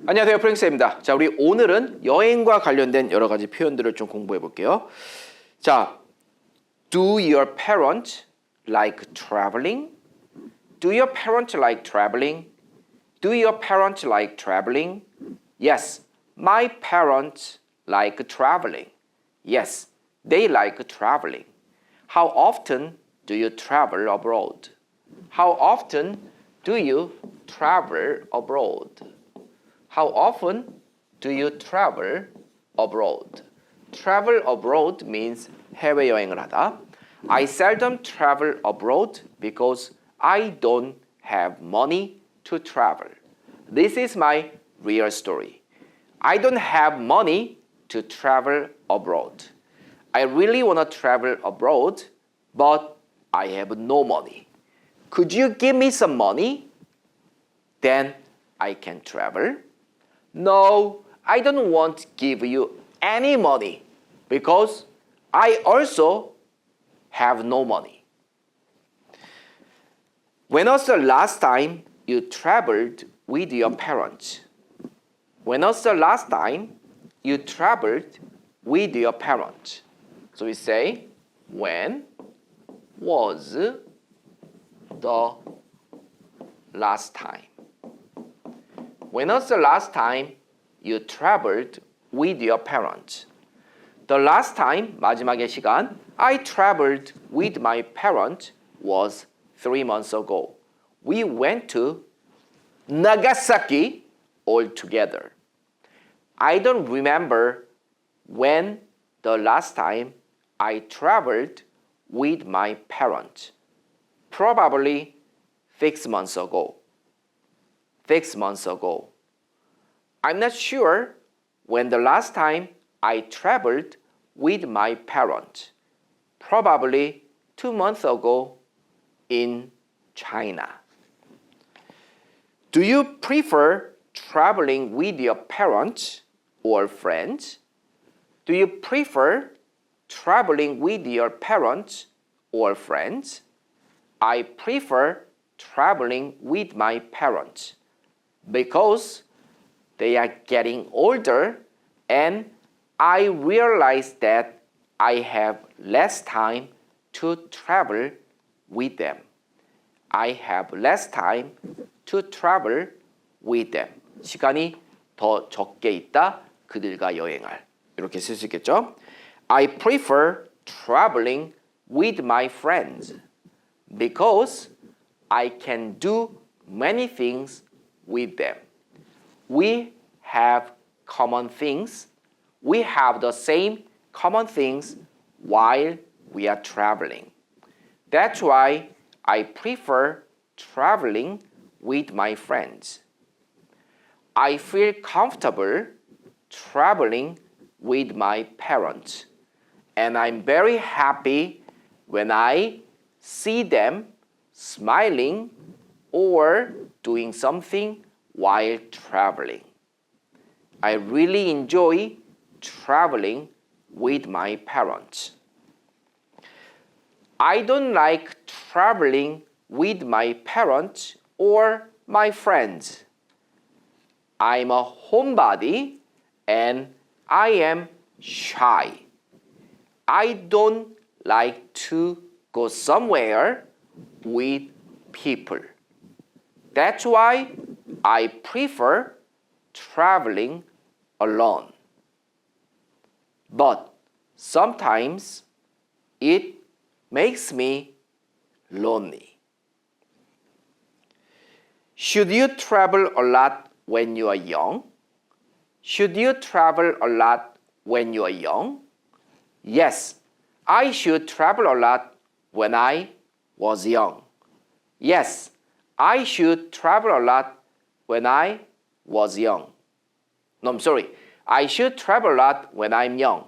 안녕하세요, 프랭크쌤입니다. 자, 우리 오늘은 여행과 관련된 여러 가지 표현들을 좀 공부해 볼게요. 자, do your parents like traveling? Do your parents like traveling? Do your parents like traveling? Yes, my parents like traveling. Yes, they like traveling. How often do you travel abroad? How often do you travel abroad? How often do you travel abroad? Travel abroad means 해외 여행을 하다. I seldom travel abroad because I don't have money to travel. This is my real story. I don't have money to travel abroad. I really want to travel abroad, but I have no money. Could you give me some money? Then I can travel. No, I don't want to give you any money because I also have no money. When was the last time you traveled with your parents? When was the last time you traveled with your parents? So we say, when was the last time? When was the last time you traveled with your parents? The last time, 마지막의 시간, I traveled with my parents was 3 months ago. We went to Nagasaki all together. I don't remember when the last time I traveled with my parents. Probably 6 months ago. 6 months ago. I'm not sure when the last time I traveled with my parents. Probably 2 months ago in China. Do you prefer traveling with your parents or friends? Do you prefer traveling with your parents or friends? I prefer traveling with my parents because they are getting older and I realize that I have less time to travel with them. I have less time to travel with them. 시간이 더 적게 있다. 그들과 여행할. 이렇게 쓸 수 있겠죠? I prefer traveling with my friends because I can do many things with them. We have common things. We have the same common things while we are traveling. That's why I prefer traveling with my friends. I feel comfortable traveling with my parents, and I'm very happy when I see them smiling or doing something while traveling. I really enjoy traveling with my parents. I don't like traveling with my parents or my friends. I'm a homebody and I am shy. I don't like to go somewhere with people. That's why I prefer traveling alone. But sometimes it makes me lonely. Should you travel a lot when you are young? Should you travel a lot when you are young? Yes, I should travel a lot when I was young. Yes, I should travel a lot when I was young. No, I'm sorry. I should travel a lot when I'm young.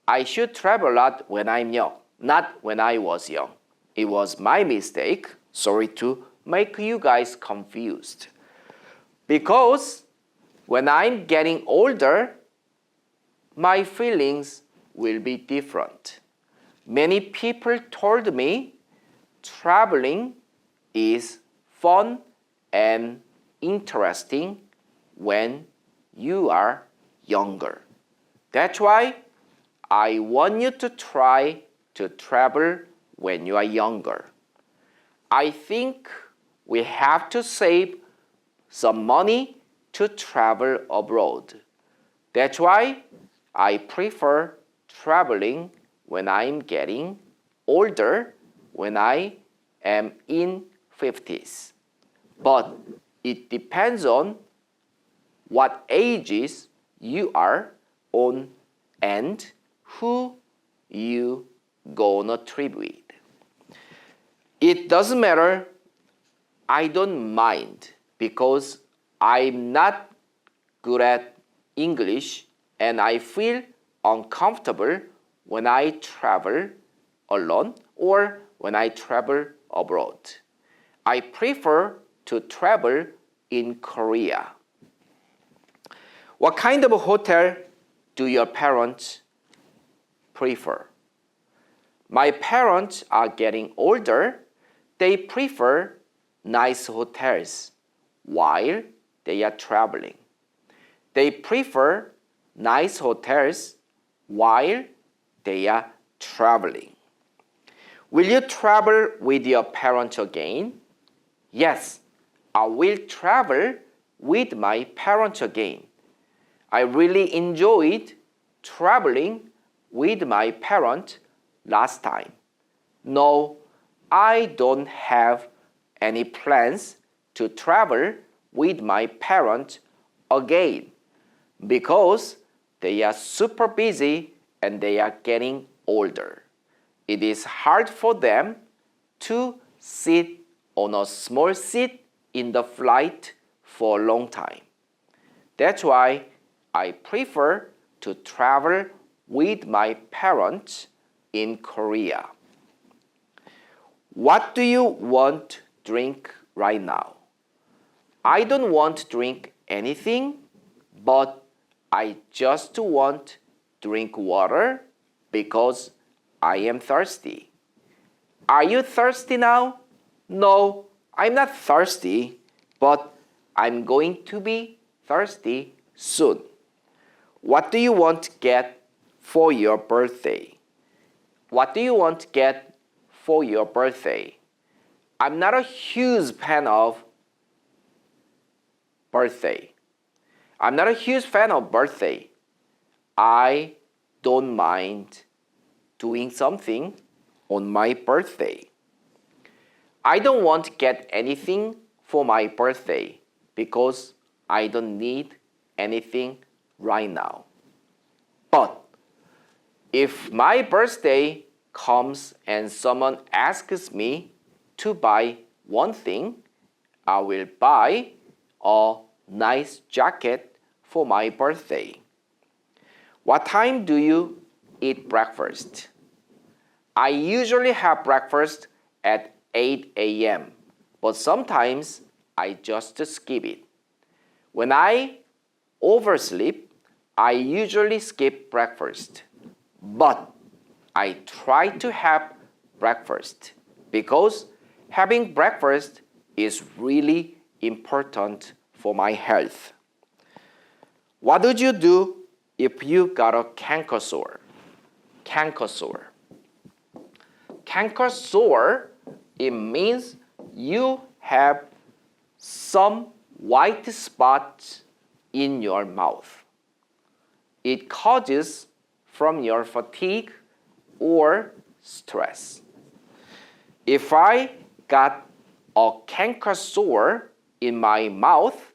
I should travel a lot when I'm young, not when I was young. It was my mistake. Sorry to make you guys confused. Because when I'm getting older, my feelings will be different. Many people told me traveling is fun and interesting when you are younger. That's why I want you to try to travel when you are younger. I think we have to save some money to travel abroad. That's why I prefer traveling when I'm getting older, when I am in 50s. But it depends on what ages you are on and who you go on a trip with. It doesn't matter. I don't mind because I'm not good at English and I feel uncomfortable when I travel alone or when I travel abroad. I prefer to travel in Korea. What kind of a hotel do your parents prefer? My parents are getting older. They prefer nice hotels while they are traveling. They prefer nice hotels while they are traveling. Will you travel with your parents again? Yes, I will travel with my parents again. I really enjoyed traveling with my parents last time. No, I don't have any plans to travel with my parents again because they are super busy and they are getting older. It is hard for them to sit on a small seat in the flight for a long time. That's why I prefer to travel with my parents in Korea. What do you want to drink right now? I don't want to drink anything, but I just want to drink water because I am thirsty. Are you thirsty now? No, I'm not thirsty, but I'm going to be thirsty soon. What do you want to get for your birthday? What do you want to get for your birthday? I'm not a huge fan of birthday. I'm not a huge fan of birthday. I don't mind doing something on my birthday. I don't want to get anything for my birthday because I don't need anything right now. But if my birthday comes and someone asks me to buy one thing, I will buy a nice jacket for my birthday. What time do you eat breakfast? I usually have breakfast at 8 a.m., but sometimes I just skip it. When I oversleep, I usually skip breakfast, but I try to have breakfast because having breakfast is really important for my health. What would you do if you got a canker sore? Canker sore. Canker sore, it means you have some white spots in your mouth. It causes from your fatigue or stress. If I got a canker sore in my mouth,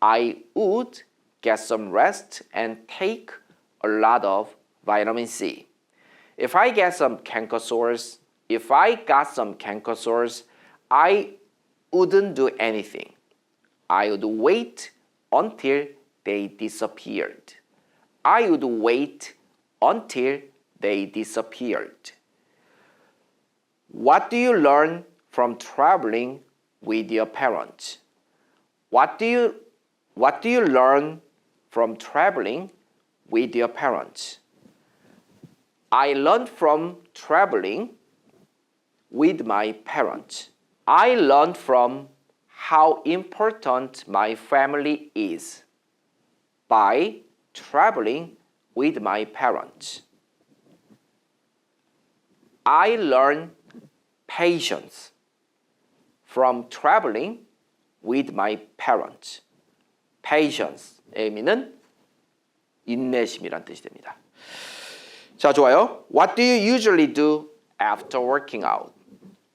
I would get some rest and take a lot of vitamin C. If I got some canker sores, I wouldn't do anything. I would wait until they disappeared. What do you learn from traveling with your parents? What do you learn from traveling with your parents? I learned from traveling with my parents. I learned from how important my family is. by traveling with my parents. I learn patience from traveling with my parents. patience의 의미는 인내심이란 뜻이 됩니다. 자, 좋아요. What do you usually do after working out?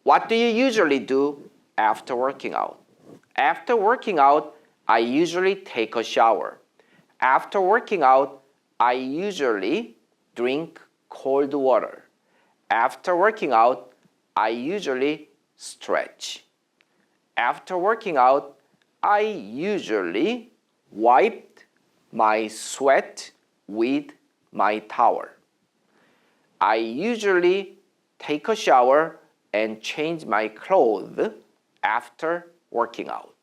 What do you usually do after working out? After working out, I usually take a shower. After working out, I usually drink cold water. After working out, I usually stretch. After working out, I usually wipe my sweat with my towel. I usually take a shower and change my clothes after working out.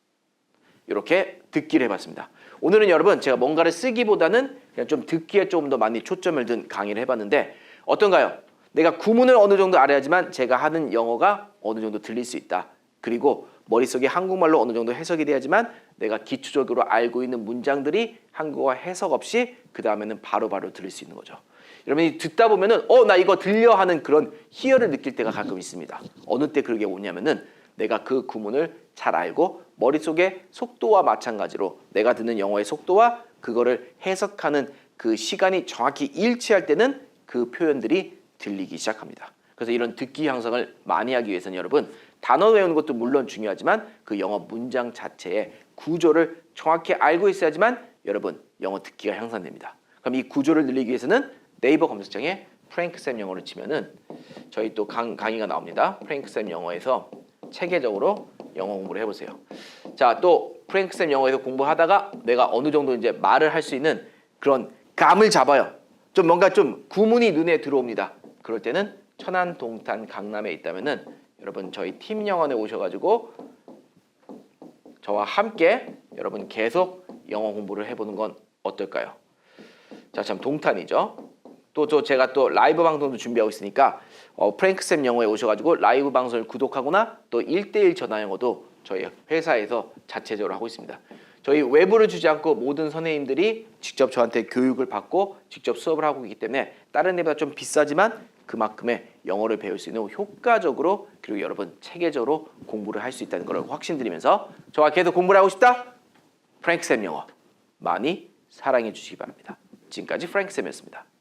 이렇게 듣기를 해봤습니다. 오늘은 여러분 제가 뭔가를 쓰기보다는 그냥 좀 듣기에 조금 더 많이 초점을 둔 강의를 해봤는데 어떤가요? 내가 구문을 어느 정도 알아야지만 제가 하는 영어가 어느 정도 들릴 수 있다. 그리고 머릿속에 한국말로 어느 정도 해석이 돼야지만 내가 기초적으로 알고 있는 문장들이 한국어 해석 없이 그 다음에는 바로바로 들을 수 있는 거죠. 여러분이 듣다 보면은 나 이거 들려 하는 그런 희열을 느낄 때가 가끔 있습니다. 어느 때 그게 오냐면은 내가 그 구문을 잘 알고 머릿속에 속도와 마찬가지로 내가 듣는 영어의 속도와 그거를 해석하는 그 시간이 정확히 일치할 때는 그 표현들이 들리기 시작합니다. 그래서 이런 듣기 향상을 많이 하기 위해서는 여러분 단어 외우는 것도 물론 중요하지만 그 영어 문장 자체의 구조를 정확히 알고 있어야지만 여러분 영어 듣기가 향상됩니다. 그럼 이 구조를 늘리기 위해서는 네이버 검색창에 프랭크쌤 영어를 치면은 저희 또 강의가 나옵니다. 프랭크쌤 영어에서 체계적으로 영어 공부를 해보세요. 자, 또 프랭크쌤 영어에서 공부하다가 내가 어느 정도 이제 말을 할 수 있는 그런 감을 잡아요. 좀 뭔가 좀 구문이 눈에 들어옵니다. 그럴 때는 천안, 동탄, 강남에 있다면은 여러분 저희 팀영어관에 오셔가지고 저와 함께 여러분 계속 영어 공부를 해보는 건 어떨까요? 자, 참 동탄이죠. 또 제가 또 라이브 방송도 준비하고 있으니까 프랭크쌤 영어에 오셔가지고 라이브 방송을 구독하거나 또 1:1 전화 영어도 저희 회사에서 자체적으로 하고 있습니다. 저희 외부를 주지 않고 모든 선생님들이 직접 저한테 교육을 받고 직접 수업을 하고 있기 때문에 다른 데보다 좀 비싸지만 그만큼의 영어를 배울 수 있는 효과적으로 그리고 여러분 체계적으로 공부를 할 수 있다는 걸 확신드리면서 저와 계속 공부를 하고 싶다? 프랭크쌤 영어 많이 사랑해 주시기 바랍니다. 지금까지 프랭크쌤이었습니다.